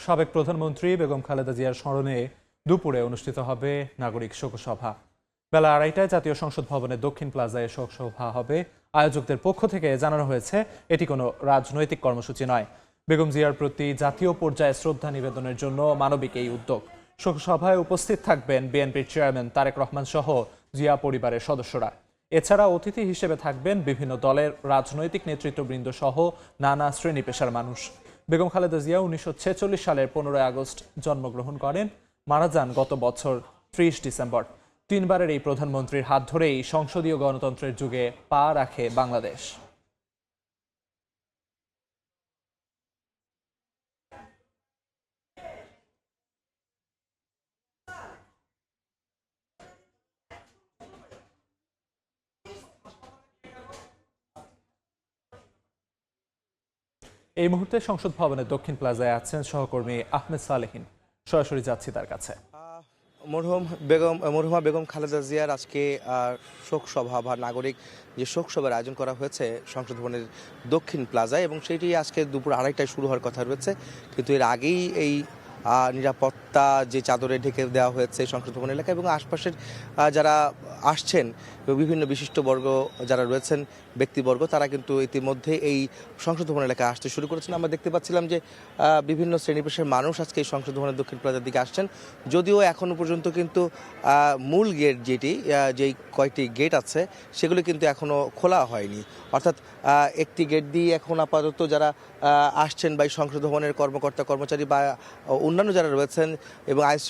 সাবেক প্রধানমন্ত্রী বেগম খালেদা জিয়ার স্মরণে দুপুরে অনুষ্ঠিত হবে নাগরিক শোকসভা। বেলা 2:30টায় জাতীয় সংসদ ভবনের দক্ষিণ প্লাজায় শোকসভা হবে। আয়োজকদের পক্ষ থেকে জানানো হয়েছে এটি কোনো রাজনৈতিক কর্মসূচি নয়, বেগম জিয়ার প্রতি জাতীয় পর্যায়ে শ্রদ্ধা নিবেদনের জন্য মানবিক এই উদ্যোগ। শোকসভায় উপস্থিত থাকবেন বিএনপির চেয়ারম্যান তারেক রহমান সহ জিয়া পরিবারের সদস্যরা। এছাড়া অতিথি হিসেবে থাকবেন বিভিন্ন দলের রাজনৈতিক নেতৃত্ববৃন্দ সহ নানা শ্রেণী পেশার মানুষ। বেগম খালেদা জিয়া 1946 সালের 15 আগস্ট জন্মগ্রহণ করেন, মারা যান গত বছর 30 ডিসেম্বর। তিনবারের এই প্রধানমন্ত্রীর হাত ধরেই সংসদীয় গণতন্ত্রের যুগে পা রাখে বাংলাদেশ। এই মুহূর্তে সংসদ ভবনের দক্ষিণ প্লাজায় আছেন সহকর্মী আহমেদ সালেহিন। সরাসরি যাচ্ছি তার কাছে। মরহুমা বেগম খালেদা জিয়ার আজকে শোক সভা বা নাগরিক যে শোক সভার আয়োজন করা হয়েছে সংসদ ভবনের দক্ষিণ প্লাজায়, এবং সেটি আজকে দুপুর 2:30টায় শুরু হওয়ার কথা রয়েছে। কিন্তু এর আগেই এই নিরাপত্তা যে চাদরে ঢেকে দেওয়া হয়েছে সংসদ ভবন এলাকা এবং আশপাশের যারা আসছেন বিভিন্ন বিশিষ্টবর্গ যারা রয়েছেন ব্যক্তিবর্গ, তারা কিন্তু ইতিমধ্যে এই সংসদ ভবন এলাকায় আসতে শুরু করেছেন। আমরা দেখতে পাচ্ছিলাম যে বিভিন্ন শ্রেণী পেশার মানুষ আজকে এই সংসদ ভবনের দক্ষিণ প্লাজার দিকে আসছেন। যদিও এখনও পর্যন্ত কিন্তু মূল গেট যেই কয়েকটি গেট আছে সেগুলি কিন্তু এখনও খোলা হয়নি, অর্থাৎ একটি গেট দিয়ে এখন আপাতত যারা আসছেন বা এই সংসদ ভবনের কর্মকর্তা কর্মচারী বা অন্যান্য যারা রয়েছেন এবং আইন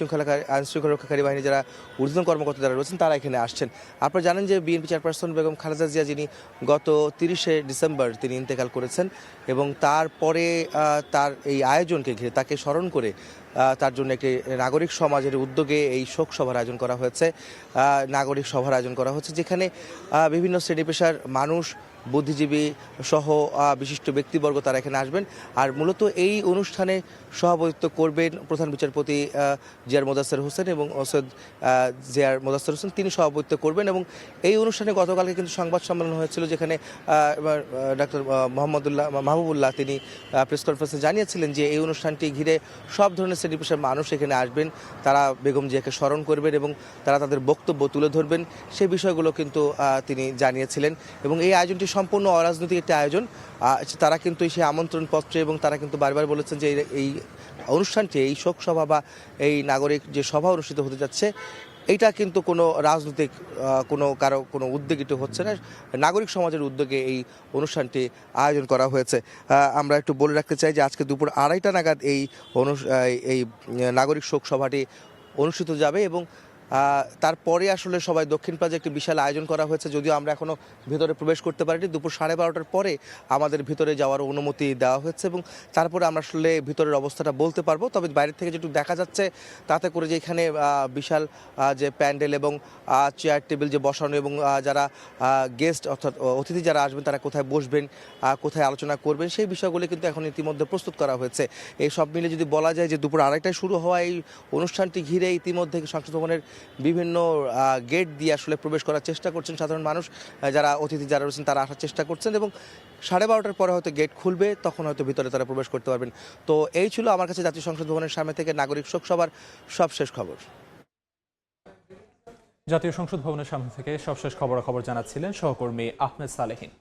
শৃঙ্খলা রক্ষাকারী বাহিনী যারা ঊর্ধ্বতন কর্মকর্তা যারা রয়েছেন তারা এখানে আসছেন। আপনারা জানেন যে বিএনপি চেয়ারপারসন বেগম খালেদা জিয়া যিনি গত 30শে ডিসেম্বর তিনি ইন্তেকাল করেছেন, এবং তারপরে তার এই আয়োজনকে ঘিরে তাকে স্মরণ করে তার জন্য একটি নাগরিক সমাজের উদ্যোগে এই শোক সভার আয়োজন করা হয়েছে। নাগরিক সভার আয়োজন করা হচ্ছে যেখানে বিভিন্ন শ্রেণী পেশার মানুষ, বুদ্ধিজীবী সহ বিশিষ্ট ব্যক্তিবর্গ তারা এখানে আসবেন। আর মূলত এই অনুষ্ঠানে সভাপতিত্ব করবেন প্রধান বিচারপতি জিয়ার মোদাচ্ছের হোসেন এবং সৈয়দ জিয়ার মোদাচ্ছের হোসেন, তিনি সভাপতিত্ব করবেন। এবং এই অনুষ্ঠানে গতকালকে কিন্তু সংবাদ সম্মেলন হয়েছিল যেখানে ডক্টর মাহবুবুল্লাহ তিনি প্রেস কনফারেন্সে জানিয়েছিলেন যে এই অনুষ্ঠানটি ঘিরে সব ধরনের শ্রেণী পেশার মানুষ এখানে আসবেন, তারা বেগম জিয়াকে স্মরণ করবেন এবং তারা তাদের বক্তব্য তুলে ধরবেন, সেই বিষয়গুলো কিন্তু তিনি জানিয়েছিলেন। এবং এই আয়োজনটি সম্পূর্ণ অরাজনৈতিক একটি আয়োজন। তারা কিন্তু সেই আমন্ত্রণ পত্রে এবং তারা কিন্তু বারবার বলেছেন যে এই অনুষ্ঠানটি, এই শোক সভা বা এই নাগরিক যে সভা অনুষ্ঠিত হতে যাচ্ছে, এইটা কিন্তু কোনো রাজনৈতিক কোনো উদ্যোগিত হচ্ছে না, নাগরিক সমাজের উদ্যোগে এই অনুষ্ঠানটি আয়োজন করা হয়েছে। আমরা একটু বলে রাখতে চাই যে আজকে দুপুর 2:30টা নাগাদ এই নাগরিক শোক সভাটি অনুষ্ঠিত যাবে এবং তারপরে আসলে সবাই দক্ষিণ প্লাজায় একটি বিশাল আয়োজন করা হয়েছে। যদিও আমরা এখনও ভিতরে প্রবেশ করতে পারিনি, দুপুর 12:30টার পরে আমাদের ভিতরে যাওয়ার অনুমতি দেওয়া হয়েছে এবং তারপরে আমরা আসলে ভিতরের অবস্থাটা বলতে পারবো। তবে বাইরের থেকে যেটুকু দেখা যাচ্ছে তাতে করে যে এখানে বিশাল যে প্যান্ডেল এবং চেয়ার টেবিল যে বসানো এবং যারা গেস্ট অর্থাৎ অতিথি যারা আসবেন তারা কোথায় বসবেন, কোথায় আলোচনা করবেন, সেই বিষয়গুলি কিন্তু এখন ইতিমধ্যে প্রস্তুত করা হয়েছে। এই সব মিলে যদি বলা যায় যে দুপুর 2:30টায় শুরু হওয়া এই অনুষ্ঠানটি ঘিরে ইতিমধ্যে সংসদ ভবনের বিভিন্ন গেট দিয়ে আসলে প্রবেশ করার চেষ্টা করছেন সাধারণ মানুষ, যারা অতিথি যারা রয়েছেন তারা আসার চেষ্টা করছেন এবং 12:30টার পরে হয়তো গেট খুলবে, তখন হয়তো ভিতরে তারা প্রবেশ করতে পারবেন। তো এই ছিল আমার কাছে জাতীয় সংসদ ভবনের সামনে থেকে নাগরিক শোক সভার সবশেষ খবর। জাতীয় সংসদ ভবনের সামনে থেকে সবশেষ খবরাখবর জানাচ্ছিলেন সহকর্মী আহমেদ সালেহিন।